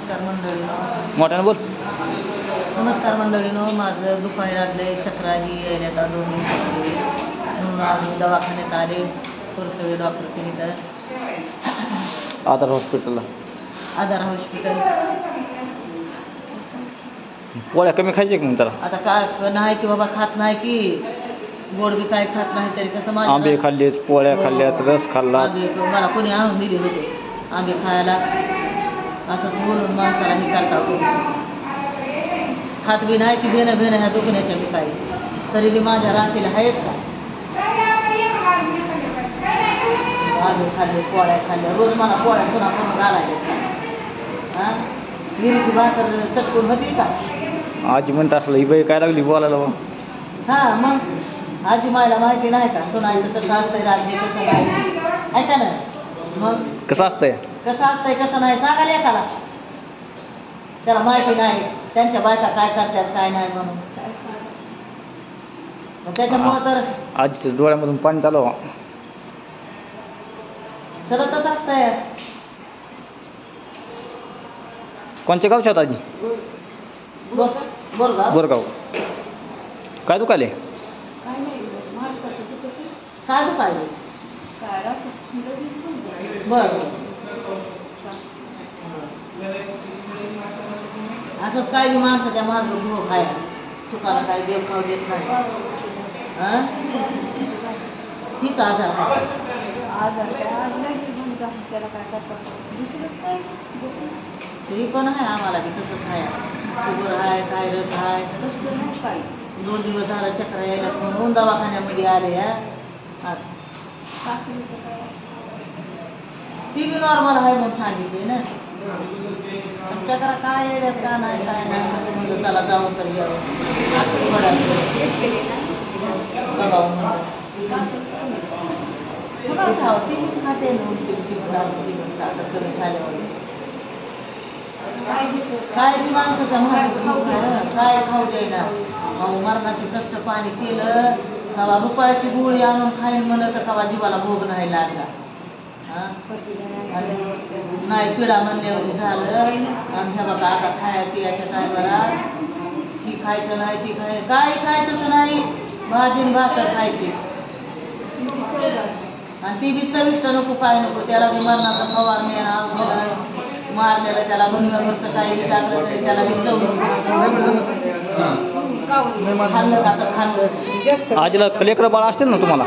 नमस्कार मंडळीनो. मोठ्यानं बोल. नमस्कार मंडळीनो. माझं दुखायला लागले, चक्राही येण्यात दोन्ही म्हणून आम्ही दवाखान्यात आले. कोरसळे डॉक्टरचे इथं आधार हॉस्पिटलला. आधार हॉस्पिटल. पोळ्या कमी खायचे की मग त्याला? आता काय नाही की बाबा, खात नाही की गोड बी काय खात नाही तरी कसं माझं. आंबे खाल्लेत, पोळ्या खाल्ल्यात, रस खाल्ला. मला कोणी आणून दिले होते आंबे खायला. असं बोलून माणसाला हे करता होतो. खात बी नाही की भेणं भेणं ह्या दुखण्याच्या बी काही, तरी बी माझ्या राशीला आहेच का. आंबे खाल्ले, पोळ्या खाल्ल्या, रोज मला पोळ्या पुन्हा करून घालायच्या. हां, विहिरीची भाकर चटकून होती का? आजी म्हणत असलं ही बाई काय लागली बोलायला बा. हां, मग आजी मायला माहिती नाही का सुनायचं कसं असतंय, राज्य कसं नाही आहे का नाही. मग कसं असतंय, कसं असतंय कसं नाही सांगायला एखादा. त्याला माहिती नाही त्यांच्या बायका काय करतात काय नाही म्हणून. मग त्याच्यामुळं तर आजीच्या डोळ्यामधून पाणी चालू. सरतच असतंय. कोणत्या गावच्या आहात आजी? बोरगाव. बोरगाव. काय दुखाले? काय दुखायले? बरं, असंच काय बी माणसाच्या मार्ग भोग खायला सुखाला काही देव खाऊ देत नाही. हां, हीच आजार आहे. तरी पण आहे आम्हाला की तसंच आहे. शुगर आहे, थायरॉइड आहे. 2 दिवस झाला चक्र यायला म्हणून दवाखान्यामध्ये आले. आज ती बी नॉर्मल आहे म्हणून सांगितले ना. चक्र काय यायल्यात का नाही काय नाही म्हणलं चला जाऊन तर घ्यावं बघावं म्हणलं. ती मी खाते साखर कमी खाल्यावर काय बी माणसाचं काय खाऊ द्यायला. मरणाचे कष्ट पाणी केलं तेव्हा रुपयाची गोळी आणून खाईन म्हणत तेव्हा जीवाला भोग नाही लागला. नाही पिढा म्हणल्यावर झालं. आणि हे बघा आता खाया पियाच्या टायमाला ती खायचं नाही ती काय खायचंच नाही. भाजी भाकर खायची आणि ती बी चविष्ट नको काय नको. त्याला बी मरणाचं फवारणी औषध मारलेलं त्याला बनव्यावरचं काही टाकलं तरी त्याला बी चव खाल्लं का तर खाल्लं. आजीला लेकरं बाळ असतील ना तुम्हाला?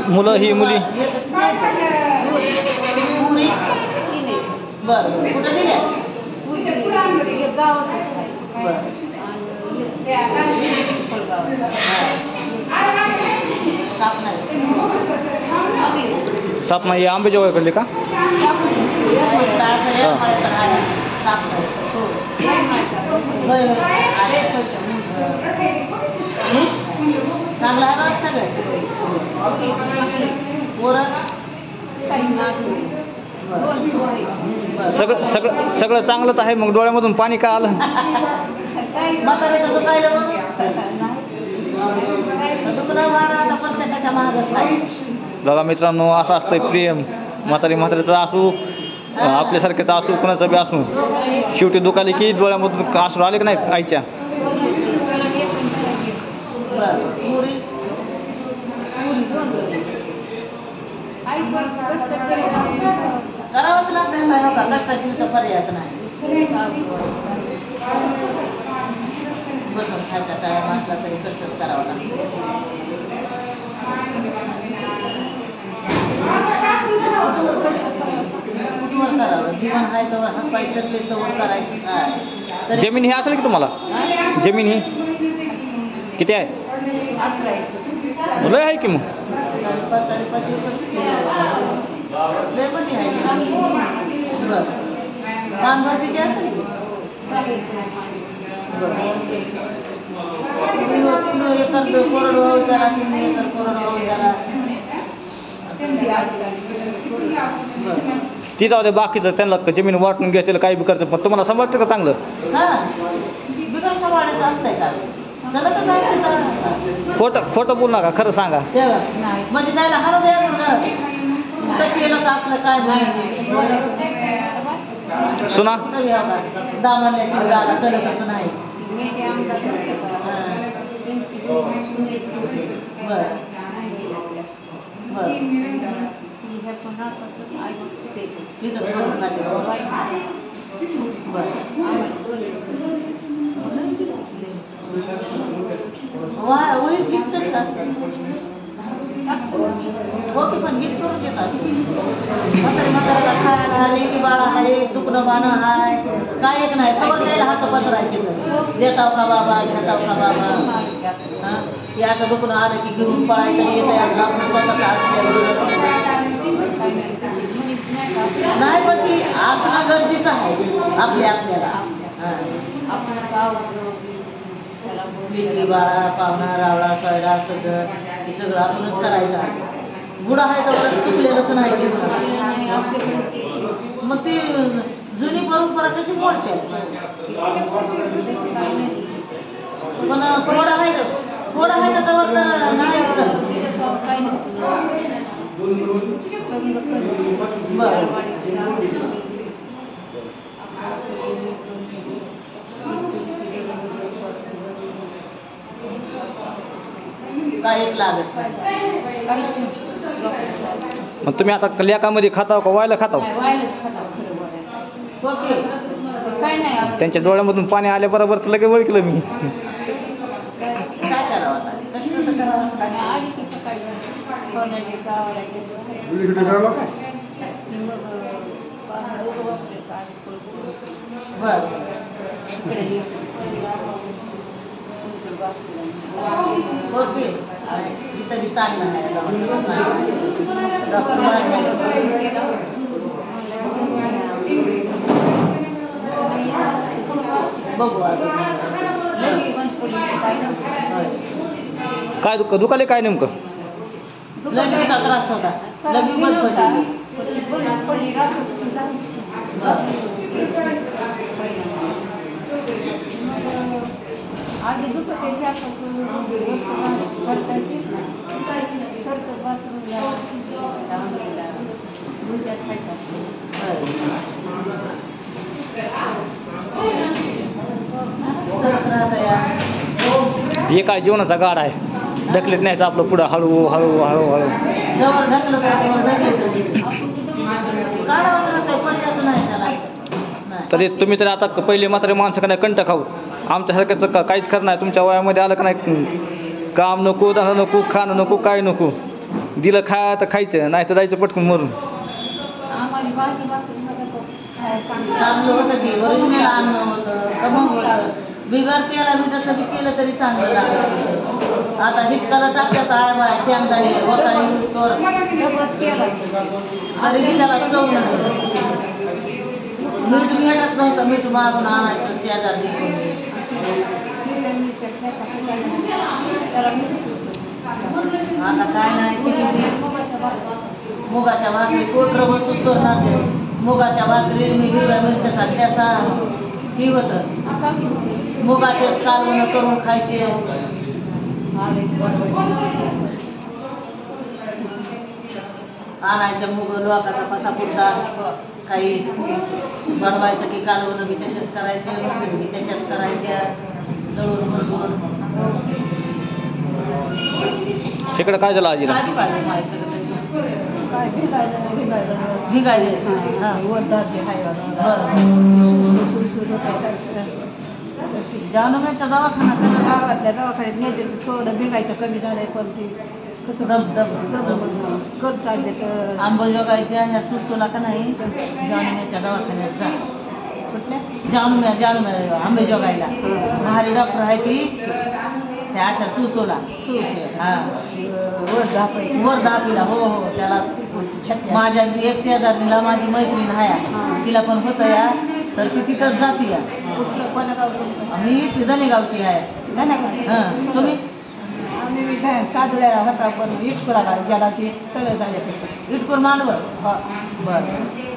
मुलं ही मुली? बरं, कुठं दिल्या? साप नाही. आंबे जेव्हा कडले का? चांगला आहे सगळं. सगळं सगळं सगळं चांगलंच आहे. मग डोळ्यामधून पाणी का आलं? म्हातारीचं दुखायला मग दुखणं आता प्रत्येकाच्या महागच नाही. बघा मित्रांनो, असं असतंय प्रेम. म्हातारीचं असू, आपल्यासारख्याचं असू, कुणाचं बी असू, शेवटी दुखाले की डोळ्यामधून आसरू आले की नाही आईच्या. करावंच लागतं नाही हो का, कष्टाची तर पर्यायच नाही. बसून खायचा टाइम असला तरी कष्टच करावं लागतं. कुठवर करावं, जीवन आहे तर हातपाय चलले तर करायचं काय. जमीन ही असेल की तुम्हाला? जमीन ही किती आहे? लय आहे की मग. 5.5 लय मोठी आहे. बरं, काम भरतीची असेल की? 3 एकर कोरडवाहू झाला, 3 एकर कोरडवाहू झाला. ती जाऊ दे, बाकीचं त्यांना जमीन वाटून घेतील काही बी करते. पण तुम्हाला सांभाळते का चांगलं? हां, बिगर सांभाळायचं असतंय का? खोटं बोल नका, खरं सांगा. म्हणजे त्याला हरव द्या केलं तर आपलं काय नाही. सुना कुठं घ्यावं का दामाने शिवगाला चलतच नाही. मेटे आमदार नव्हते का? त्यांची सुने बरं बरं ह्या पण नाताचं आई ते तिथंच करून खाते. बरं होईल हीच करीत असते. ओके पण हीच करून घेत असते. म्हाताऱ्याला खायला लेकी बाळा आहे दुखणं बाणं आहे काय एक नाही खबर द्यायला हात पसरायचे तर देताव का बाबा घेताव का बाबा. हां याचं दुखणं आलं की घेऊन पळायचं येतं आपलं आपण स्वतःचं असल्याबरोबर नाही पण ती असणं गरजेचं आहे आपल्याला. लेकी बाळा पाहुणा रावळा सैरा सगळं हे सगळं आपणच करायचं आहे. बुडा आहे तर चुकलेलंच नाही ते मग ती जुनी परंपरा कशी मोडते. पण कोडा आहे तर त्यावर तर नाही बरं काहीच लागत नाही. मग तुम्ही आता लेकामध्ये खाताव का व्हायला खाताव. ओके काय नाही त्यांच्या डोळ्यामधून पाणी आल्याबरोबर तर लगेच ओळखलं मी. काय करावं आता कष्ट तर करावं. आली की सकाळी कोणाच्या गावाला गेलो मग वापरे काय बरं इकडे ओके इथं बी चांगलं आहे बघू काय दुखाले काय नेमकं. लगेचा त्रास होता लगी बंद पडली. आधी दुखत सरकार बाथरूमला हे काय जीवनाचा गाड आहे ढकलीत न्यायचं आपलं पुढं हळू हळू हळू हळू. जवळ ढकलं काय काढावं काय पडल्याचं नाही त्याला. तरी तुम्ही तर आता पहिले मात्र माणसं का नाही कंट खाऊ आमच्यासारख्याचं काहीच खरं नाही. तुमच्या वयामध्ये आलं का नाही काम नको धंदा नको खाणं नको काय नको दिलं खाय तर खायचं नाही तर जायचं पटकून मरून. चांगलं होतं की ओरिजिनल अन्न होतं कमवून होतं बिगर तेला बिटाचं बी केलं तरी चांगलं लागतं. आता हितकाला टाकतात आहे बाय शेंगदाणे होतारी तोर तरी बी त्याला चव नाही. मीठ भेटत नव्हतं मीठ मागून आणायचं शेजारी आता काय नाही मुगाच्या भाकरी कोटरं बसून करणार मुगाच्या भाकरी मी हिरव्या मिरच्याचा ठेचा ही होतं मुगाचे कालवण करून खायचे. आणायचं मुग लोकाचा कसा पुरता काही बनवायचं की कालवण बी त्याच्यात करायचे भाकरी बी त्याच्यात करायच्या दळून भरडून. तिकडं काय झालं आजीला. भिगायले जानव्याचा दवाखाना गावातल्या दवाखान्यात नेते थोडं भिगायचं कमी झालंय पण ते कसं कर चालले तर आंबोजोगाईच्या ह्या सुस्तोला का नाही जानव्याच्या दवाखान्यात जा कुठल्या जानव्या आंबेजोगाईला भारी डॉक्टर आहे ती त्या अशा सुसोला हां वर दाखीला हो हो त्याला माझ्या एक शेजारीला माझी मैत्रीण आहे तिला पण होतं या तर ती तिथंच जाते या मी इथली धनेगावची आहे. हां तुम्ही आम्ही साधुळ्याला होता पण इटकुला गेला की तळ झाले इटकूर मांडवर बरं